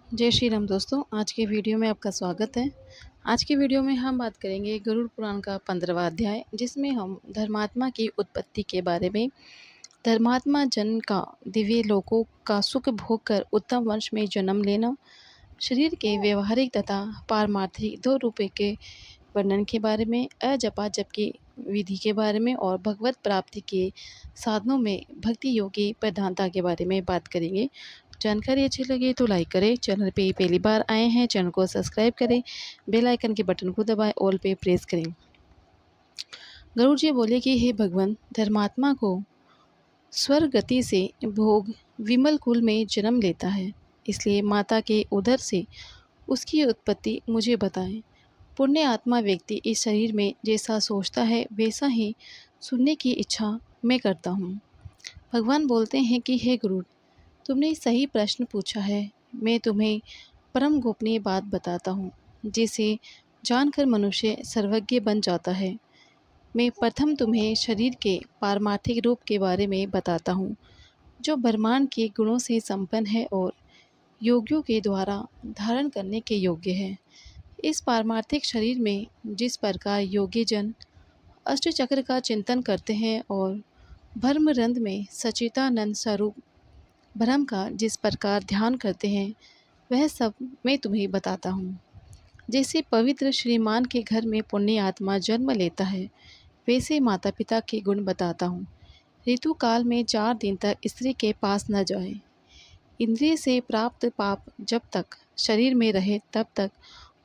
जय श्री राम दोस्तों, आज के वीडियो में आपका स्वागत है। आज के वीडियो में हम बात करेंगे गरुड़ पुराण का 15वां अध्याय, जिसमें हम धर्मात्मा की उत्पत्ति के बारे में, धर्मात्मा जन का दिव्य लोकों का सुख भोग कर उत्तम वंश में जन्म लेना, शरीर के व्यवहारिक तथा पारमार्थिक दो रूपों के वर्णन के बारे में, अजपा जप की विधि के बारे में और भगवत प्राप्ति के साधनों में भक्ति योग की प्रधानता के बारे में बात करेंगे। जानकारी अच्छी लगे तो लाइक करें, चैनल पे पहली बार आए हैं चैनल को सब्सक्राइब करें, बेल आइकन के बटन को दबाएं, ऑल पे प्रेस करें। गरुड़ जी बोले कि हे भगवान, धर्मात्मा को स्वर्ग गति से भोग विमल कुल में जन्म लेता है, इसलिए माता के उदर से उसकी उत्पत्ति मुझे बताएं। पुण्य आत्मा व्यक्ति इस शरीर में जैसा सोचता है वैसा ही सुनने की इच्छा मैं करता हूँ। भगवान बोलते हैं कि हे गुरु, तुमने सही प्रश्न पूछा है। मैं तुम्हें परम गोपनीय बात बताता हूँ, जिसे जानकर मनुष्य सर्वज्ञ बन जाता है। मैं प्रथम तुम्हें शरीर के पारमार्थिक रूप के बारे में बताता हूँ, जो ब्रह्मांड के गुणों से संपन्न है और योगियों के द्वारा धारण करने के योग्य है। इस पारमार्थिक शरीर में जिस प्रकार योगी जन अष्टचक्र का चिंतन करते हैं और भ्रमरंध्र में सच्चिदानंद स्वरूप ब्रह्म का जिस प्रकार ध्यान करते हैं, वह सब मैं तुम्हें बताता हूँ। जैसे पवित्र श्रीमान के घर में पुण्य आत्मा जन्म लेता है, वैसे माता पिता के गुण बताता हूँ। ऋतु काल में 4 दिन तक स्त्री के पास न जाए। इंद्रिय से प्राप्त पाप जब तक शरीर में रहे तब तक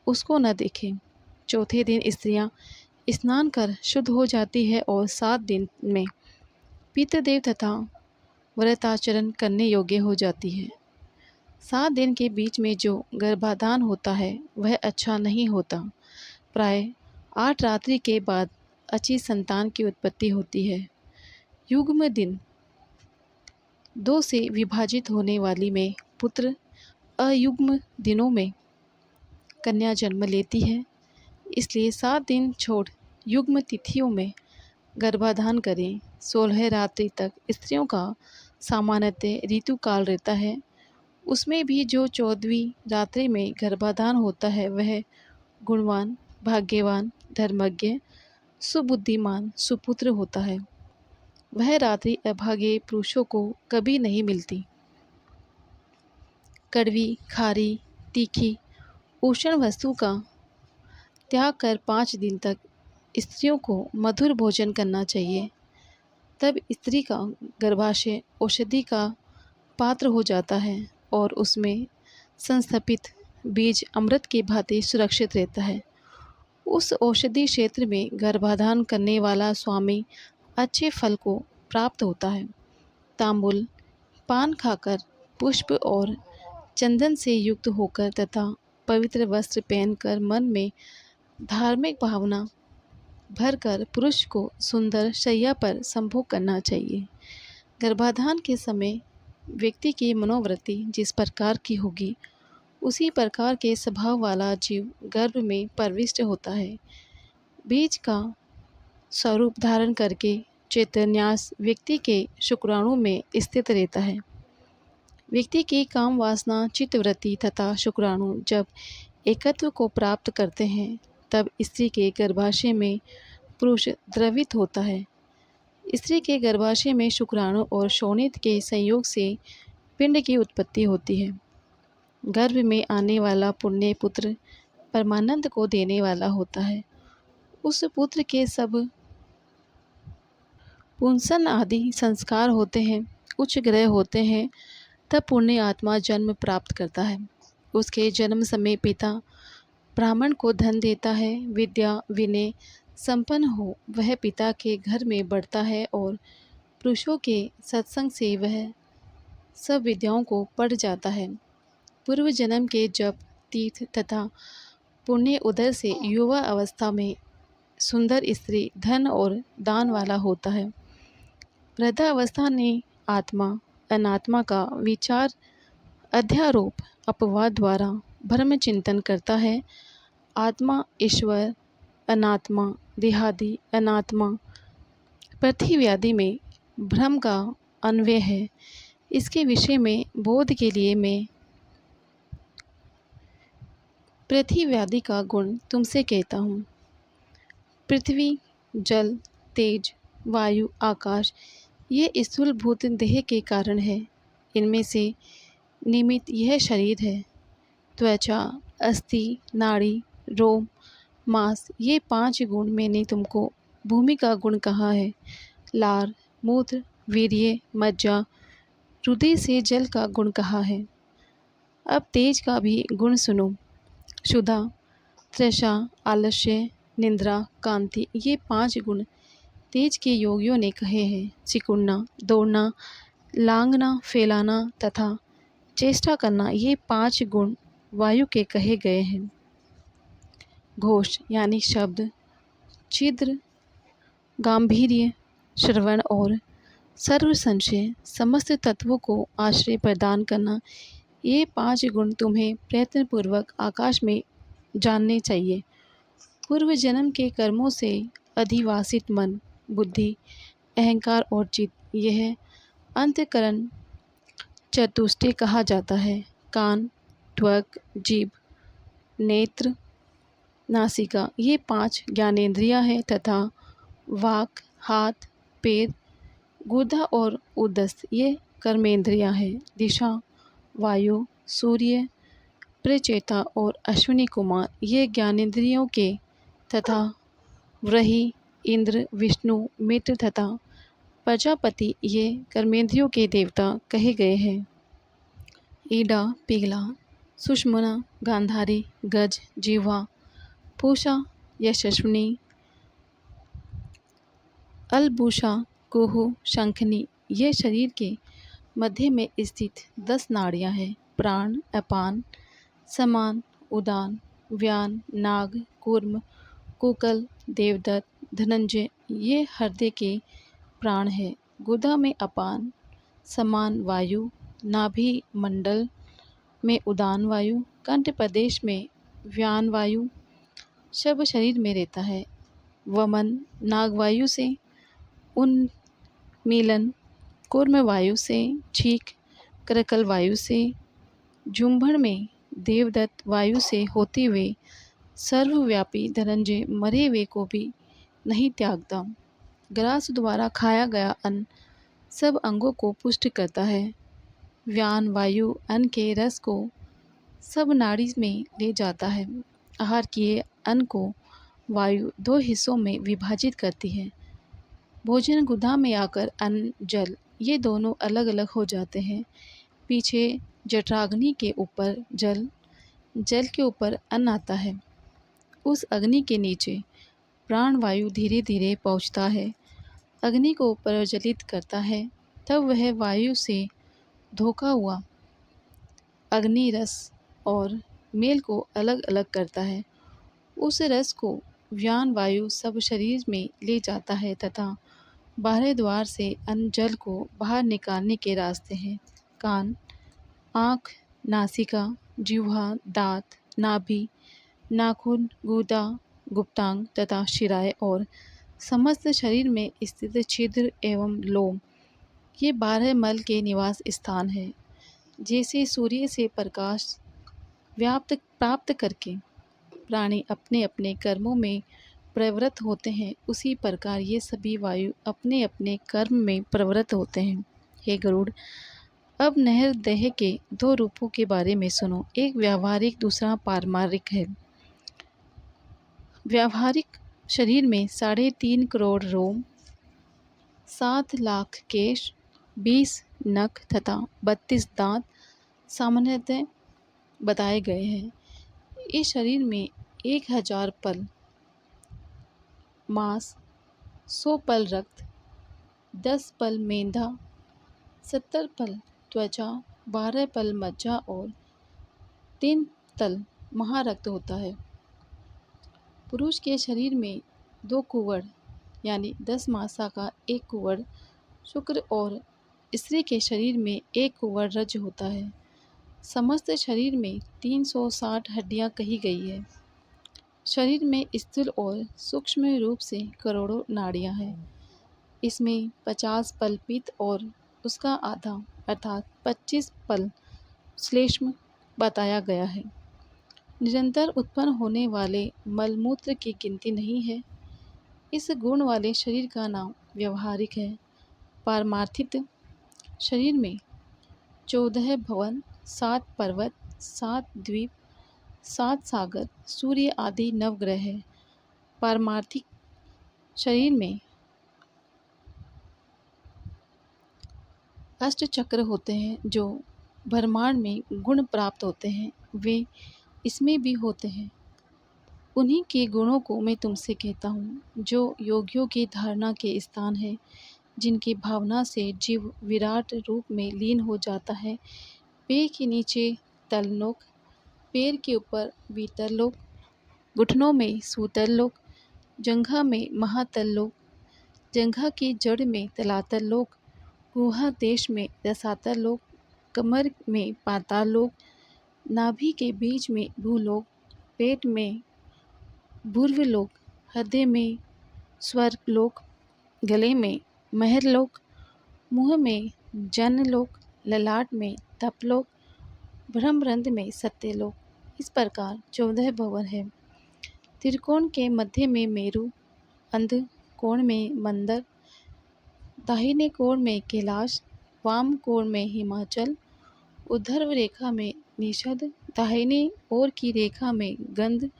उसको न देखें। चौथे दिन स्त्रियां स्नान कर शुद्ध हो जाती है और 7 दिन में पितृदेव तथा व्रताचरण करने योग्य हो जाती है। 7 दिन के बीच में जो गर्भाधान होता है वह अच्छा नहीं होता। प्राय 8 रात्रि के बाद अच्छी संतान की उत्पत्ति होती है। युग्म दिन 2 से विभाजित होने वाली में पुत्र, अयुग्म दिनों में कन्या जन्म लेती है। इसलिए 7 दिन छोड़ युग्म तिथियों में गर्भाधान करें। 16 रात्रि तक स्त्रियों का सामान्यतः ऋतु काल रहता है। उसमें भी जो 14वीं रात्रि में गर्भाधान होता है वह गुणवान, भाग्यवान, धर्मज्ञ, सुबुद्धिमान, सुपुत्र होता है। वह रात्रि अभागे पुरुषों को कभी नहीं मिलती। कड़वी, खारी, तीखी, उष्ण वस्तु का त्याग कर 5 दिन तक स्त्रियों को मधुर भोजन करना चाहिए। तब स्त्री का गर्भाशय औषधि का पात्र हो जाता है और उसमें संस्थापित बीज अमृत की भांति सुरक्षित रहता है। उस औषधि क्षेत्र में गर्भाधान करने वाला स्वामी अच्छे फल को प्राप्त होता है। तांबुल पान खाकर, पुष्प और चंदन से युक्त होकर तथा पवित्र वस्त्र पहनकर मन में धार्मिक भावना भरकर पुरुष को सुंदर शैया पर संभोग करना चाहिए। गर्भाधान के समय व्यक्ति की मनोवृत्ति जिस प्रकार की होगी, उसी प्रकार के स्वभाव वाला जीव गर्भ में प्रविष्ट होता है। बीज का स्वरूप धारण करके चैतन्यास व्यक्ति के शुक्राणु में स्थित रहता है। व्यक्ति की काम वासना, चित्तवृत्ति तथा शुक्राणु जब एकत्व को प्राप्त करते हैं, तब स्त्री के गर्भाशय में पुरुष द्रवित होता है। स्त्री के गर्भाशय में शुक्राणु और शोणित के संयोग से पिंड की उत्पत्ति होती है। गर्भ में आने वाला पुण्य पुत्र परमानंद को देने वाला होता है। उस पुत्र के सब पुंसन आदि संस्कार होते हैं, उच्च ग्रह होते हैं, तब पुण्य आत्मा जन्म प्राप्त करता है। उसके जन्म समय पिता ब्राह्मण को धन देता है। विद्या विनय संपन्न हो वह पिता के घर में बढ़ता है और पुरुषों के सत्संग से वह सब विद्याओं को पढ़ जाता है। पूर्व जन्म के जप, तीर्थ तथा पुण्य उदर से युवा अवस्था में सुंदर स्त्री, धन और दान वाला होता है। वृद्धावस्था ने आत्मा अनात्मा का विचार अध्यारोप अपवाद द्वारा भ्रम चिंतन करता है। आत्मा ईश्वर, अनात्मा देहादि, अनात्मा पृथ्वी आदि में भ्रम का अन्वय है। इसके विषय में बोध के लिए मैं पृथ्वी का गुण तुमसे कहता हूँ। पृथ्वी, जल, तेज, वायु, आकाश ये स्थूलभूत देह के कारण है। इनमें से निमित्त यह शरीर है। त्वचा, अस्थि, नाड़ी, रोम, मांस ये 5 गुण मैंने तुमको भूमि का गुण कहा है। लार, मूत्र, वीर्य, मज्जा, हृदय से जल का गुण कहा है। अब तेज का भी गुण सुनो। क्षुधा, तृषा, आलस्य, निद्रा, कांति ये 5 गुण तेज के योगियों ने कहे हैं। सिकुड़ना, दौड़ना, लांघना, फैलाना तथा चेष्टा करना ये 5 गुण वायु के कहे गए हैं। घोष यानी शब्द, छिद्र, गांभीर्य, श्रवण और सर्व संशय समस्त तत्वों को आश्रय प्रदान करना ये 5 गुण तुम्हें प्रयत्नपूर्वक आकाश में जानने चाहिए। पूर्व जन्म के कर्मों से अधिवासित मन, बुद्धि, अहंकार और चित्त यह अंतःकरण चतुष्टय कहा जाता है। कान, त्वक, जीभ, नेत्र, नासिका ये 5 ज्ञानेंद्रियां हैं तथा वाक, हाथ, पैर, गुदा और उदस्त ये कर्मेंद्रियां हैं। दिशा, वायु, सूर्य, प्रचेता और अश्विनी कुमार ये ज्ञानेंद्रियों के तथा व्रही, इंद्र, विष्णु, मित्र तथा प्रजापति ये कर्मेंद्रियों के देवता कहे गए हैं। ईड़ा, पिघला, सुषुम्ना, गांधारी, गज, जिह्वा, पूषा, यशस्विनी, अलबुसा, कुहू, शंखनी ये शरीर के मध्य में स्थित 10 नाड़ियां हैं। प्राण, अपान, समान, उदान, व्यान, नाग, कूर्म, कुकल, देवदत्त, धनंजय ये हृदय के प्राण है। गुदा में अपान, समान वायु, नाभि मंडल में उदान वायु, कंठ प्रदेश में व्यान वायु सब शरीर में रहता है। वमन नागवायु से, उन्मीलन कूर्म वायु से, छींक करकल वायु से, जुम्भण में देवदत्त वायु से होते हुए सर्वव्यापी धनंजय मरे हुए को भी नहीं त्यागता। ग्रास द्वारा खाया गया अन्न सब अंगों को पुष्ट करता है। व्यान वायु अन्न के रस को सब नाड़ी में ले जाता है। आहार किए अन्न को वायु 2 हिस्सों में विभाजित करती है। भोजन गुदा में आकर अन्न, जल ये दोनों अलग अलग हो जाते हैं। पीछे जठराग्नि के ऊपर जल, जल के ऊपर अन्न आता है। उस अग्नि के नीचे प्राण वायु धीरे धीरे पहुँचता है, अग्नि को प्रज्वलित करता है। तब वह वायु से धोखा हुआ अग्नि रस और मेल को अलग अलग करता है। उस रस को व्यान वायु सब शरीर में ले जाता है तथा बाहरी द्वार से अन्न जल को बाहर निकालने के रास्ते हैं। कान, आँख, नासिका, जिह्वा, दांत, नाभि, नाखून, गुदा, गुप्तांग तथा शिराएँ और समस्त शरीर में स्थित छिद्र एवं लोम ये 12 मल के निवास स्थान है। जैसे सूर्य से प्रकाश व्याप्त प्राप्त करके प्राणी अपने अपने कर्मों में प्रवृत्त होते हैं, उसी प्रकार ये सभी वायु अपने अपने कर्म में प्रवृत्त होते हैं। हे गरुड़, अब नहर देह के 2 रूपों के बारे में सुनो। एक व्यावहारिक, दूसरा पारमारिक है। व्यावहारिक शरीर में 3.5 करोड़ रोम, 7 लाख केश, 20 नख तथा 32 दांत सामान्यतः बताए गए हैं। इस शरीर में 1000 पल मांस, 100 पल रक्त, 10 पल मेंधा, 70 पल त्वचा, 12 पल मज्जा और 3 तल महारक्त होता है। पुरुष के शरीर में 2 कुंवड़ यानी 10 मासा का 1 कुंवड़ शुक्र और स्त्री के शरीर में 1 कुंवड़ रज होता है। समस्त शरीर में 360 हड्डियां कही गई है। शरीर में स्थूल और सूक्ष्म रूप से करोड़ों नाड़ियां हैं। इसमें 50 पल पित्त और उसका आधा अर्थात 25 पल श्लेष्म बताया गया है। निरंतर उत्पन्न होने वाले मलमूत्र की गिनती नहीं है। इस गुण वाले शरीर का नाम व्यवहारिक है। पारमार्थिक शरीर में 14 भवन, 7 पर्वत, 7 द्वीप, 7 सागर, सूर्य आदि नवग्रह है। पारमार्थिक शरीर में 8 चक्र होते हैं जो ब्रह्मांड में गुण प्राप्त होते हैं, वे इसमें भी होते हैं। उन्हीं के गुणों को मैं तुमसे कहता हूँ, जो योगियों की धारणा के स्थान है, जिनकी भावना से जीव विराट रूप में लीन हो जाता है। पैर के नीचे तललोक, पैर के ऊपर वीतरलोक, घुटनों में सूतरलोक, जंघा में महातललोक, जंघा की जड़ में तलातल लोक, गुहा देश में रसातल लोक, कमर में पाताल लोक, नाभि के बीच में भूलोक, पेट में भूर्वलोक, हृदय में स्वर्गलोक, गले में महरलोक, मुँह में जनलोक, ललाट में तपलोक, ब्रह्मरंध्र में सत्यलोक। इस प्रकार 14 भवन है। त्रिकोण के मध्य में मेरु, अंध कोण में मंदर, दाहिने कोण में कैलाश, वाम कोण में हिमाचल, ऊर्ध्व रेखा में निषद, दाहिने ओर की रेखा में गंध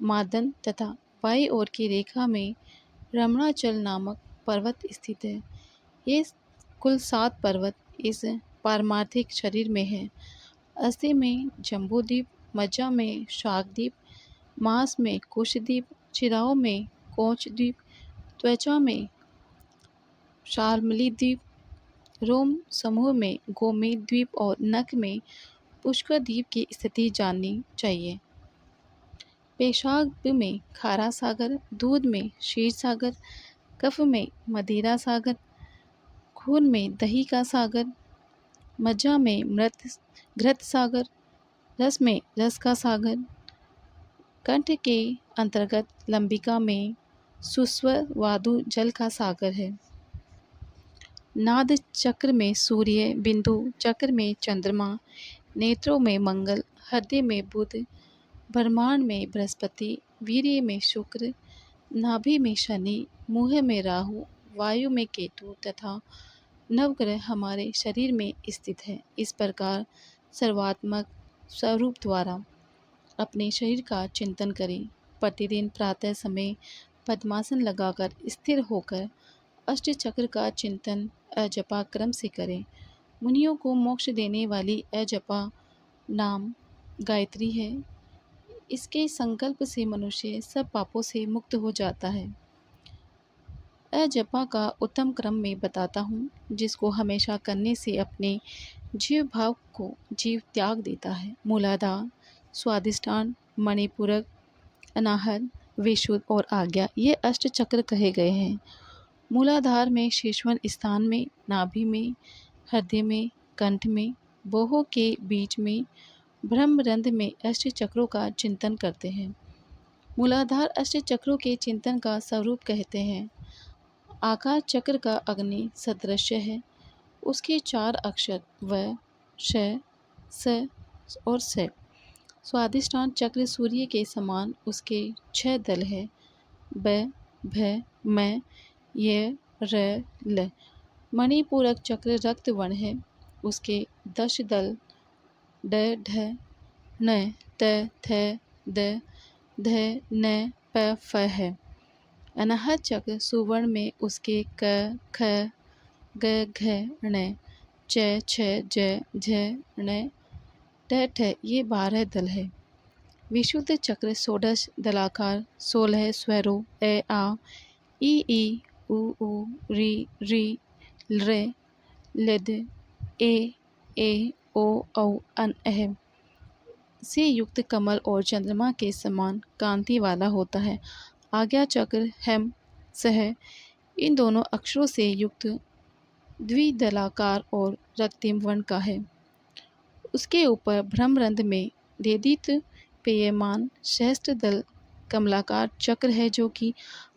मादन तथा बाईं ओर की रेखा में रमणाचल नामक पर्वत स्थित है। ये कुल 7 पर्वत इस पारमार्थिक शरीर में है। अस्थि में जम्बूद्वीप, मज्जा में शाकद्वीप, मांस में कुशद्वीप, शिराओं में कोचद्वीप, त्वचा में शाल्मली द्वीप, रोम समूह में गोमेद द्वीप और नख में पुष्कर द्वीप की स्थिति जाननी चाहिए। पेशाब में खारा सागर, दूध में क्षीर सागर, कफ में मदिरा सागर, खून में दही का सागर, मज्जा में घृत सागर, रस में रस का सागर, कंठ के अंतर्गत लंबिका में सुस्वर वादु जल का सागर है। नाद चक्र में सूर्य, बिंदु चक्र में चंद्रमा, नेत्रों में मंगल, हृदय में बुध, ब्रह्मांड में बृहस्पति, वीर्य में शुक्र, नाभि में शनि, मुँह में राहु, वायु में केतु तथा नवग्रह हमारे शरीर में स्थित है। इस प्रकार सर्वात्मक स्वरूप द्वारा अपने शरीर का चिंतन करें। प्रतिदिन प्रातः समय पद्मासन लगाकर स्थिर होकर अष्ट चक्र का चिंतन अजपा क्रम से करें। मुनियों को मोक्ष देने वाली अजपा नाम गायत्री है। इसके संकल्प से मनुष्य सब पापों से मुक्त हो जाता है। अजपा का उत्तम क्रम में बताता हूँ, जिसको हमेशा करने से अपने जीव भाव को जीव त्याग देता है। मूलाधार, स्वादिष्ठान, मणिपूरक, अनाहत, विशुद्ध और आज्ञा, ये अष्ट चक्र कहे गए हैं। मूलाधार में शीर्षवन स्थान में, नाभि में, हृदय में, कंठ में, बाहों के बीच में, ब्रह्मरंध्र में अष्ट चक्रों का चिंतन करते हैं। मूलाधार अष्ट चक्रों के चिंतन का स्वरूप कहते हैं। आकार चक्र का अग्नि सदृश्य है। उसके 4 अक्षर व, श, स और स। स्वादिष्ठान चक्र सूर्य के समान, उसके 6 दल है। ब, भ, म, य, र, ल। मणिपूरक चक्र रक्त वर्ण है। उसके 10 दल ड, ढ, न, त, थ, द, ध, न, प, फ है। अनाहत चक्र सुवर्ण में, उसके क, ख, ग, घ, ण, च, छ, ज, झ, ण, ट, ठ, ये 12 दल है। विशुद्ध चक्र 16 दलाकार, 16 स्वरों ए, आ, ई, उ, री, रे, लद, ए, ओ, औ, अन, अह से युक्त कमल और चंद्रमा के समान कांति वाला होता है। आज्ञा चक्र हम, सह, इन दोनों अक्षरों से युक्त द्विदलाकार और रक्तिम वर्ण का है। उसके ऊपर ब्रह्मरंध्र में देदित पेयमान सहस्त्र दल कमलाकार चक्र है, जो कि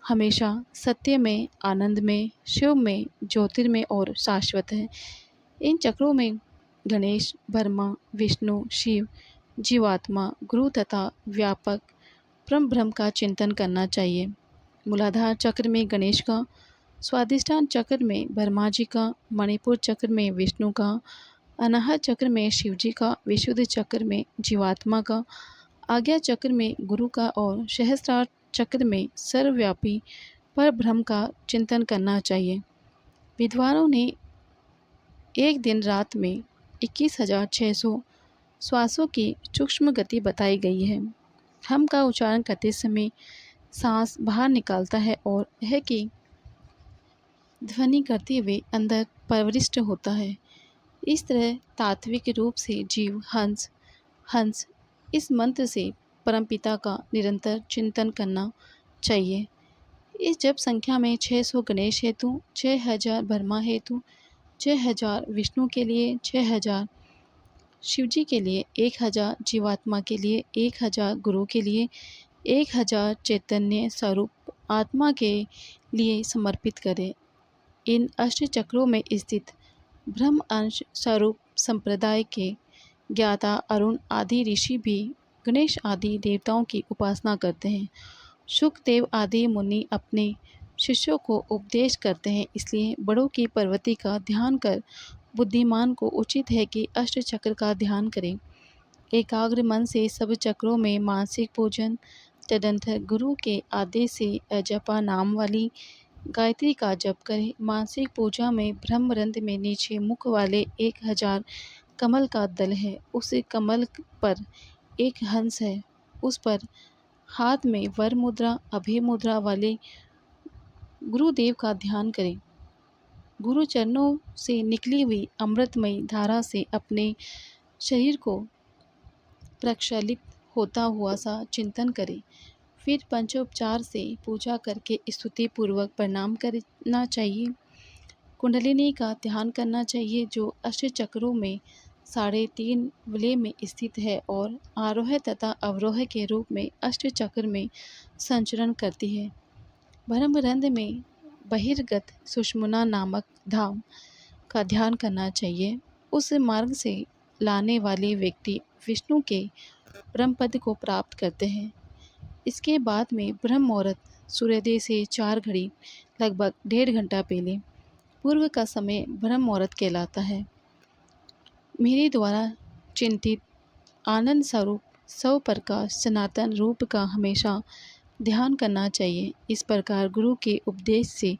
हमेशा सत्य में, आनंद में, शिव में, ज्योतिर्मय और शाश्वत है। इन चक्रों में गणेश, ब्रह्मा, विष्णु, शिव, जीवात्मा, गुरु तथा व्यापक परम ब्रह्म का चिंतन करना चाहिए। मूलाधार चक्र में गणेश का, स्वादिष्ठान चक्र में ब्रह्मा जी का, मणिपुर चक्र में विष्णु का, अनाहत चक्र में शिव जी का, विशुद्ध चक्र में जीवात्मा का, आज्ञा चक्र में गुरु का और सहस्त्रार चक्र में सर्वव्यापी पर ब्रह्म का चिंतन करना चाहिए। विद्वानों ने एक दिन रात में 21,600 श्वासों की सूक्ष्म गति बताई गई है। हम का उच्चारण करते समय सांस बाहर निकालता है और यह की ध्वनि करते हुए अंदर प्रविष्ट होता है। इस तरह तात्विक रूप से जीव हंस हंस इस मंत्र से परमपिता का निरंतर चिंतन करना चाहिए। इस जप संख्या में 600 गणेश हेतु, 6000 ब्रह्मा हेतु, 6000 विष्णु के लिए, 6000 शिव जी के लिए, 1000 जीवात्मा के लिए, 1000 गुरु के लिए, 1000 चैतन्य स्वरूप आत्मा के लिए समर्पित करें। इन अष्ट चक्रों में स्थित ब्रह्म अंश स्वरूप संप्रदाय के ज्ञाता अरुण आदि ऋषि भी गणेश आदि देवताओं की उपासना करते हैं। शुकदेव आदि मुनि अपने शिष्यों को उपदेश करते हैं, इसलिए बड़ों की प्रवृत्ति का ध्यान कर बुद्धिमान को उचित है कि अष्ट चक्र का ध्यान करें। एकाग्र मन से सब चक्रों में मानसिक पूजन, तदंतर गुरु के आदेश से अजपा नाम वाली गायत्री का जप करें। मानसिक पूजा में ब्रह्मरंध्र में नीचे मुख वाले 1000 कमल का दल है। उस कमल पर एक हंस है। उस पर हाथ में वर मुद्रा, अभय मुद्रा वाले गुरुदेव का ध्यान करें। गुरु चरणों से निकली हुई अमृतमयी धारा से अपने शरीर को प्रक्षालित होता हुआ सा चिंतन करें। फिर पंचोपचार से पूजा करके स्तुति पूर्वक प्रणाम करना चाहिए। कुंडलिनी का ध्यान करना चाहिए जो अष्ट चक्रों में 3.5 वलय में स्थित है और आरोह तथा अवरोह के रूप में अष्ट चक्र में संचरण करती है। ब्रह्मरंध्र में बहिर्गत सुषुम्ना नामक धाम का ध्यान करना चाहिए। उस मार्ग से लाने वाले व्यक्ति विष्णु के ब्रह्म पद को प्राप्त करते हैं। इसके बाद में ब्रह्म मुहूर्त सूर्योदय से 4 घड़ी लगभग 1.5 घंटा पहले पूर्व का समय ब्रह्म मुहूर्त कहलाता है। मेरे द्वारा चिंतित आनंद स्वरूप सौ प्रकाश सनातन रूप का हमेशा ध्यान करना चाहिए। इस प्रकार गुरु के उपदेश से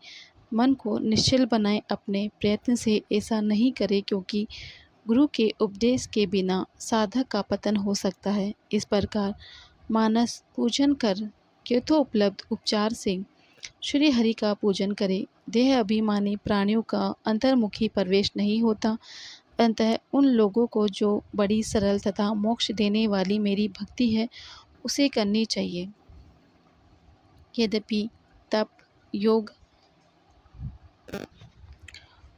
मन को निश्चल बनाए। अपने प्रयत्न से ऐसा नहीं करे क्योंकि गुरु के उपदेश के बिना साधक का पतन हो सकता है। इस प्रकार मानस पूजन कर यथोपलब्ध उपचार से श्री हरि का पूजन करें। देह अभिमानी प्राणियों का अंतर्मुखी प्रवेश नहीं होता, अतः उन लोगों को जो बड़ी सरल तथा मोक्ष देने वाली मेरी भक्ति है उसे करनी चाहिए। यद्यपि तप, योग,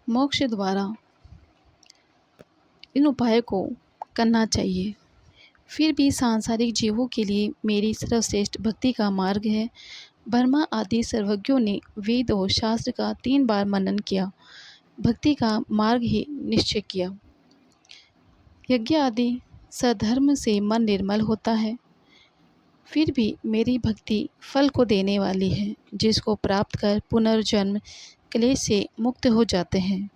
मोक्ष द्वारा इन उपायों को करना चाहिए, फिर भी सांसारिक जीवों के लिए मेरी सर्वश्रेष्ठ भक्ति का मार्ग है। ब्रह्मा आदि सर्वज्ञों ने वेद और शास्त्र का 3 बार मनन किया, भक्ति का मार्ग ही निश्चय किया। यज्ञ आदि सधर्म से मन निर्मल होता है, फिर भी मेरी भक्ति फल को देने वाली है, जिसको प्राप्त कर पुनर्जन्म क्लेश से मुक्त हो जाते हैं।